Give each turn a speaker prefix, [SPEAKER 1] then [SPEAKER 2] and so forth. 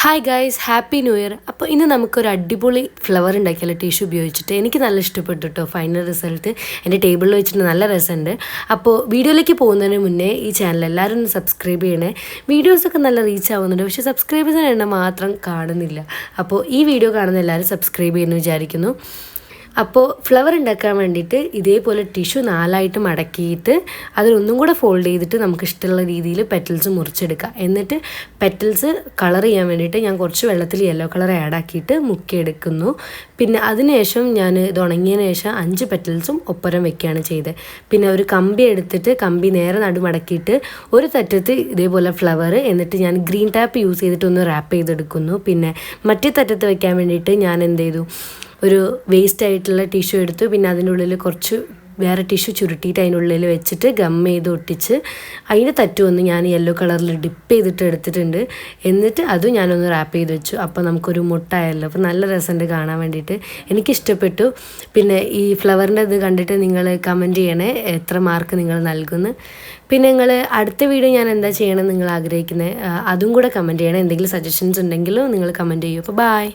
[SPEAKER 1] Hi guys, happy new year. അപ്പോൾ ഇന്ന് നമുക്കൊരു അടിപൊളി ഫ്ലവർ ഉണ്ടാക്കിയാലോ ടിഷ്യൂ ഉപയോഗിച്ചിട്ട്. എനിക്ക് നല്ല ഇഷ്ടപ്പെട്ടു കേട്ടോ ഫൈനൽ റിസൾട്ട്. എൻ്റെ ടേബിളിൽ വെച്ചിട്ട് നല്ല രസമുണ്ട്. അപ്പോൾ വീഡിയോയിലേക്ക് പോകുന്നതിന് മുന്നേ ഈ ചാനൽ എല്ലാവരും ഒന്ന് സബ്സ്ക്രൈബ് ചെയ്യണേ. വീഡിയോസൊക്കെ നല്ല റീച്ച് ആവുന്നുണ്ട്, പക്ഷേ സബ്സ്ക്രൈബേഴ്സിന് എണ്ണം മാത്രം കാണുന്നില്ല. അപ്പോൾ ഈ വീഡിയോ കാണുന്ന എല്ലാവരും സബ്സ്ക്രൈബ് ചെയ്യുമെന്ന് വിചാരിക്കുന്നു. അപ്പോൾ ഫ്ലവർ ഉണ്ടാക്കാൻ വേണ്ടിയിട്ട് ഇതേപോലെ ടിഷ്യൂ 4ആയിട്ട് മടക്കിയിട്ട് അതിലൊന്നും കൂടെ ഫോൾഡ് ചെയ്തിട്ട് നമുക്ക് ഇഷ്ടമുള്ള രീതിയിൽ പെറ്റൽസ് മുറിച്ചെടുക്കുക. എന്നിട്ട് പെറ്റൽസ് കളർ ചെയ്യാൻ വേണ്ടിയിട്ട് ഞാൻ കുറച്ച് വെള്ളത്തിൽ യെല്ലോ കളർ ആഡ് ആക്കിയിട്ട് മുക്കിയെടുക്കുന്നു. പിന്നെ അതിനുശേഷം ഞാൻ ഇത് ഉണങ്ങിയതിന് ശേഷം 5 പെറ്റൽസും ഒപ്പരം വെക്കുകയാണ് ചെയ്തത്. പിന്നെ ഒരു കമ്പി എടുത്തിട്ട് കമ്പി നേരെ നടുമടക്കിയിട്ട് ഒരു തറ്റത്ത് ഇതേപോലെ ഫ്ലവർ, എന്നിട്ട് ഞാൻ ഗ്രീൻ ടാപ്പ് യൂസ് ചെയ്തിട്ട് ഒന്ന് റാപ്പ് ചെയ്തെടുക്കുന്നു. പിന്നെ മറ്റേ തറ്റത്ത് വെക്കാൻ വേണ്ടിയിട്ട് ഞാൻ എന്ത് ചെയ്തു, ഒരു വേസ്റ്റ് ആയിട്ടുള്ള ടിഷ്യൂ എടുത്തു. പിന്നെ അതിൻ്റെ ഉള്ളിൽ കുറച്ച് വേറെ ടിഷ്യൂ ചുരുട്ടിയിട്ട് അതിൻ്റെ ഉള്ളിൽ വെച്ചിട്ട് ഗം ചെയ്ത് ഒട്ടിച്ച് അതിൻ്റെ തറ്റുമൊന്ന് ഞാൻ യെല്ലോ കളറിൽ ഡിപ്പ് ചെയ്തിട്ട് എടുത്തിട്ടുണ്ട്. എന്നിട്ട് അതും ഞാനൊന്ന് റാപ്പ് ചെയ്ത് വെച്ചു. അപ്പോൾ നമുക്കൊരു മുട്ടായല്ലോ. അപ്പോൾ നല്ല രസമുണ്ട് കാണാൻ വേണ്ടിയിട്ട്, എനിക്കിഷ്ടപ്പെട്ടു. പിന്നെ ഈ ഫ്ലവറിൻ്റെ ഇത് കണ്ടിട്ട് നിങ്ങൾ കമൻറ്റ് ചെയ്യണേ എത്ര മാർക്ക് നിങ്ങൾ നൽകുന്നു. പിന്നെ നിങ്ങൾ അടുത്ത വീഡിയോ ഞാൻ എന്താ ചെയ്യണമെന്ന് നിങ്ങൾ ആഗ്രഹിക്കുന്നത് അതും കൂടെ കമൻറ്റ് ചെയ്യണേ. എന്തെങ്കിലും സജഷൻസ് ഉണ്ടെങ്കിലും നിങ്ങൾ കമൻറ്റ് ചെയ്യൂ. അപ്പോൾ ബൈ.